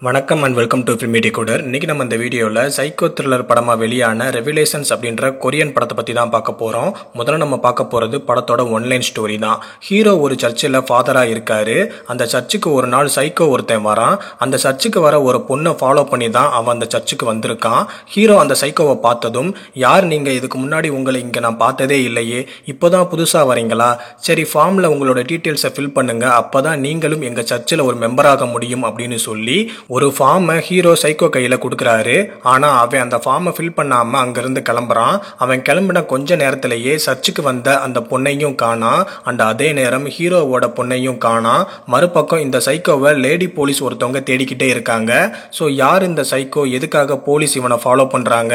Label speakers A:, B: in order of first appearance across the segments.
A: வணக்கம் and welcome to filmi decoder. இன்னைக்கு நம்ம இந்த வீடியோவில் சைக்கோ த்ரில்லர் படமாக வெளியான ரெவிலேஷன்ஸ் அப்படின்ற கொரியன் படத்தை பற்றி தான் பார்க்க போகிறோம். முதல்ல நம்ம பார்க்க போகிறது படத்தோட ஒன்லைன் ஸ்டோரி தான். ஹீரோ ஒரு சர்ச்சில் ஃபாதராக இருக்காரு. அந்த சர்ச்சுக்கு ஒரு நாள் சைக்கோ ஒருத்தன் வரான். அந்த சர்ச்சுக்கு வர ஒரு பொண்ணை ஃபாலோ பண்ணி தான் அவன் அந்த சர்ச்சுக்கு வந்திருக்கான். ஹீரோ அந்த சைக்கோவை பார்த்ததும், யார் நீங்கள், இதுக்கு முன்னாடி உங்களை இங்கே நான் பார்த்ததே இல்லையே, இப்போ தான் புதுசாக வரீங்களா, சரி ஃபார்மில் உங்களோட டீட்டெயில்ஸை ஃபில் பண்ணுங்க, அப்போ தான் நீங்களும் எங்கள் சர்ச்சில் ஒரு மெம்பராக முடியும் அப்படின்னு சொல்லி ஒரு ஃபார்மை ஹீரோ சைக்கோ கையில் கொடுக்குறாரு. ஆனால் அவன் அந்த ஃபார்மை ஃபில் பண்ணாமல் அங்கேருந்து கிளம்புறான். அவன் கிளம்பின கொஞ்ச நேரத்திலேயே சர்ச்சுக்கு வந்த அந்த பொண்ணையும் காணாம். அண்ட் அதே நேரம் ஹீரோவோட பொண்ணையும் காணாம். மறுபக்கம் இந்த சைக்கோவை லேடி போலீஸ் ஒருத்தவங்க தேடிக்கிட்டே இருக்காங்க. ஸோ யார் இந்த சைக்கோ, எதுக்காக போலீஸ் இவனை ஃபாலோ பண்ணுறாங்க,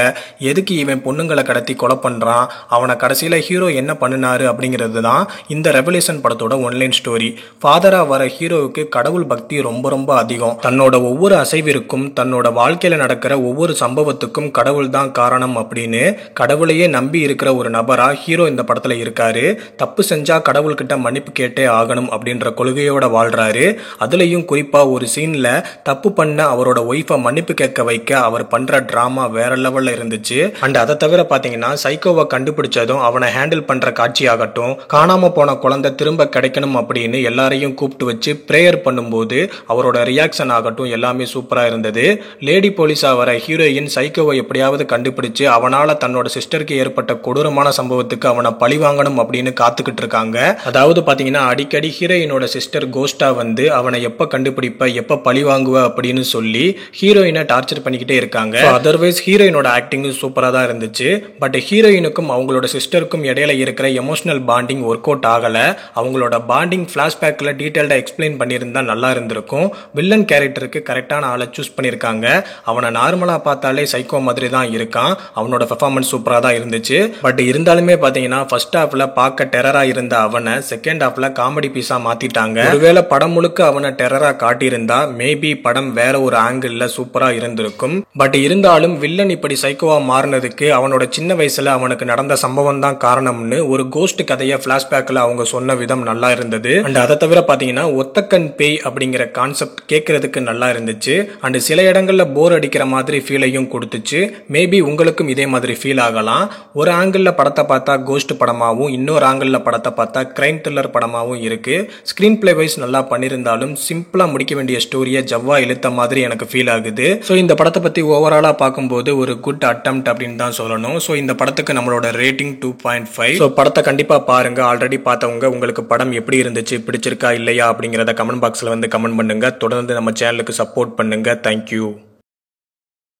A: எதுக்கு இவன் பொண்ணுங்களை கடத்தி கொலை பண்ணுறான், அவனை கடைசியில் ஹீரோ என்ன பண்ணினாரு அப்படிங்கிறது தான் இந்த ரெவல்யூஷன் படத்தோட ஒன்லைன் ஸ்டோரி. ஃபாதராக வர ஹீரோவுக்கு கடவுள் பக்தி ரொம்ப ரொம்ப அதிகம். தன்னோட ஒவ்வொரு அசைவிற்கும், தன்னோட வாழ்க்கையில நடக்கிற ஒவ்வொரு சம்பவத்துக்கும் கடவுள் தான் காரணம் அப்படின்னு கடவுளையே நம்பி இருக்கிற ஒரு நபரா ஹீரோ இந்த படத்துல இருக்காரு. தப்பு செஞ்சா கடவுள்கிட்ட மன்னிப்பு கேட்டே ஆகணும் அப்படின்ற கொள்கையோட வாழ்றாரு. அதுலயும் குறிப்பா ஒரு சீன்ல தப்பு பண்ண அவரோட ஒய்ஃபை மன்னிப்பு கேட்க வைக்க அவர் பண்ற டிராமா வேற லெவல்ல இருந்துச்சு. அண்ட் அதை தவிர பாத்தீங்கன்னா சைக்கோவை கண்டுபிடிச்சதும் அவனை ஹேண்டில் பண்ற காட்சி ஆகட்டும், காணாம போன குழந்தை திரும்ப கிடைக்கணும் அப்படின்னு எல்லாரையும் கூப்பிட்டு வச்சு பிரேயர் பண்ணும்போது அவரோட ரியாக்ஷன் ஆகட்டும் எல்லாமே சூப்பரா இருந்தது. லேடி போலீஸா வர ஹீரோயின் சைக்கோவை எப்படியாவது கண்டுபிடிச்சு அவனால தன்னோட சிஸ்டருக்கு ஏற்பட்ட கொடூரமான சம்பவத்துக்கு அவனை பழி வாங்கணும் அப்படின்னு காத்துக்கிட்டு இருக்காங்க. அதாவது பாத்தீங்கன்னா அடிக்கடி ஹீரோயினோட சிஸ்டர் கோஸ்டா வந்து அவனை எப்ப கண்டுபிடிப்ப, எப்ப பழி வாங்குவ அப்படின்னு சொல்லி ஹீரோயினை டார்ச்சர் பண்ணிக்கிட்டே இருக்காங்க. அதர்வைஸ் ஹீரோயினோட ஆக்டிங் சூப்பரா தான் இருந்துச்சு. பட் ஹீரோயினுக்கும் அவங்களோட சிஸ்டருக்கும் இடையில இருக்கிற எமோஷனல் பாண்டிங் ஒர்க் அவுட் ஆகல. அவங்களோட பாண்டிங் பிளாஷ்பேக்ல டீடைல்டா எக்ஸ்பிளைன் பண்ணியிருந்தா நல்லா இருந்திருக்கும். வில்லன் கேரக்டருக்கு கரெக்டான ஆளை சூஸ் பண்ணியிருக்காங்க. அவனை நார்மலா பார்த்தாலே சைக்கோ மாதிரி தான் இருக்கான். அவனோட பெர்ஃபார்மன்ஸ் சூப்பரா தான் இருந்துச்சு. பட் இருந்தாலுமே பாத்தீங்கன்னா ஃபர்ஸ்ட் ஹாஃப்ல பார்க்க டெரரா இருந்த அவனை செகண்ட் ஹாஃப்ல காமெடி பீஸா மாத்திட்டாங்க. ஒருவேளை படம் முழுக்க அவனை டெரரா காட்டியிருந்தா மேபி படம் வேற ஒரு ஆங்கிள் சூப்பரா இருந்திருக்கும். பட் இருந்தாலும் வில்லன் இப்படி சைக்கோவா மாறினதுக்கு அவனோட சின்ன வயசுல அவனுக்கு நடந்த சம்பவம் தான் காரணம்னு ஒரு கோஸ்ட் கதையை பிளாஷ்பேக்ல அவங்க சொன்ன விதம் நல்லா இருந்தது. அண்ட் அதை தவிர பாத்தீங்கன்னா ஒத்தக்கண் பேய் அப்படிங்கிற கான்செப்ட் கேட்கறதுக்கு நல்லா இருந்துச்சு. அண்ட் சில இடங்கள்ல போர் அடிக்கிற மாதிரி ஃபீலையும் கொடுத்துச்சு. மேபி உங்களுக்கும் இதே மாதிரி ஃபீல் ஆகலாம். ஒரு ஆங்கிள் படத்தை பார்த்தா கோஸ்ட் படமாவும், இன்னொரு ஆங்கிள் படத்தை பார்த்தா கிரைம் த்ரில்லர் படமாவும் இருக்கு. ஸ்கிரீன் பிளே வைஸ் நல்லா பண்ணியிருந்தாலும் சிம்பிளா முடிக்க வேண்டிய ஸ்டோரியை ஜவ்வா இழுத்த மாதிரி எனக்கு ஃபீல் ஆகுது. ஸோ இந்த படத்தை பத்தி ஓவராலா பார்க்கும்போது ஒரு குட் அட்டெம்ப்ட் அப்படின்னு தான் சொல்லணும். ஸோ இந்த படத்துக்கு நம்மளோட ரேட்டிங் 2.5. ஸோ படத்தை கண்டிப்பா பாருங்க. ஆல்ரெடி பார்த்தவங்க உங்களுக்கு படம் எப்படி இருந்துச்சு, பிடிச்சிருக்கா இல்லையா அப்படிங்கிறத கமெண்ட் பாக்ஸ்ல வந்து கமெண்ட் பண்ணுங்க. தொடர்ந்து நம்ம சேனலுக்கு சப்போர்ட் பண்ணுங்க. தேங்க்யூ.